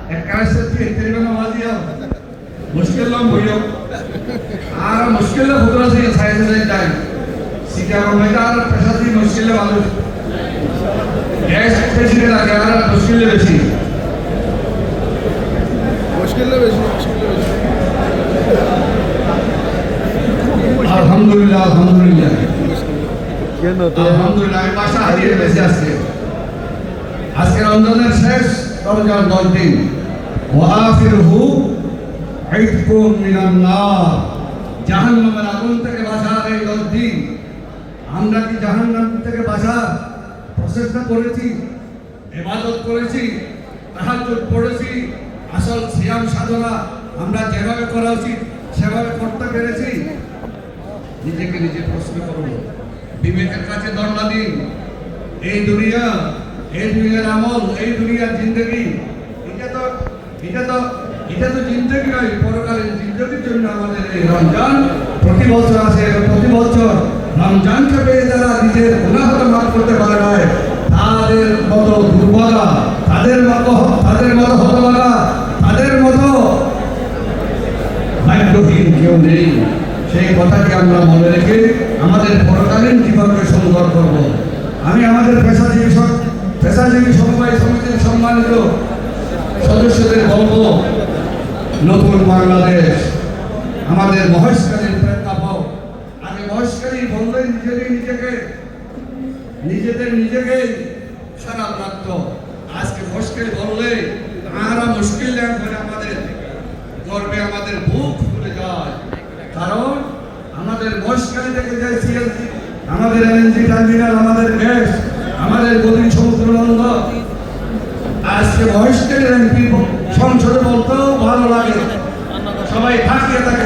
Ekkarasati terima namazi ya. Muskil lam boyo. Ara muskil la khudra se saya jai. Sikya mereka prasati muskil la malu. Gas station la gara muskil la beshi. मुश्किल है वैसे Alhamdulillah, alhamdulillah. क्या होता है Alhamdulillah, বাসা হারিয়ে বেঁচে আজকে আজকে রমজানের শেষ রমজান 10 দিন ওয়াফিরহু আইতকুম মিনান নার জাহান্নামের আগুন থেকে বাঁচার এই 10 দিন আমরা কি জাহান্নাম থেকে বাঁচার প্রচেষ্টা করেছি ইবাদত করেছি তাহাজ্জুদ পড়েছি আসল সিয়াম সাধনা আমরা যেভাবে করা উচিত সেভাবে করতে পেরেছি নিজেকে নিজে প্রশ্ন করুন বিবেকের কাছে ধর্ণা দিন এই দুনিয়ার আমল এই দুনিয়ার জিন্দগি এটা তো জিন্দগি নয় পরকালের জিন্দগির জন্য আমাদের এই রমজান প্রতি বছর আসে প্রতি বছর রমজানকে পেয়ে যারা নিজের গুনাহকে মাফ করতে পারে না তাদের মতো দুর্ভাগা তাদের মতো হতভাগা তাদের মতো ভাগ্যহীন কেউ নেই সেই কথাকে আমরা মনে রেখে আমাদের পরকালীন জীবনকে সুন্দর করব আমি আমাদের পেশাজীবী সমবায় সমিতির সম্মানিত সদস্যদের বলবো নতুন বাংলাদেশ আমাদের মহেশখালীর প্রেক্ষাপট আগে মহেশখালী বললে নিজেকে খারাপ লাগতো আজকে মহেশখালী বললে আমরা মুশকিল করে আমাদের গর্বে আমাদের বুক ফুলে যায় কারণ আমাদের মহেশখালী থেকে যে সিএনজি আমাদের এলএনজি টার্মিনাল আমাদের গ্যাস আমাদের গভীর সমুদ্র বন্দর আজকে মহেশখালীর এমপি সংসদে বলতেও ভালো লাগে সবাই থাকিয়ে থাকে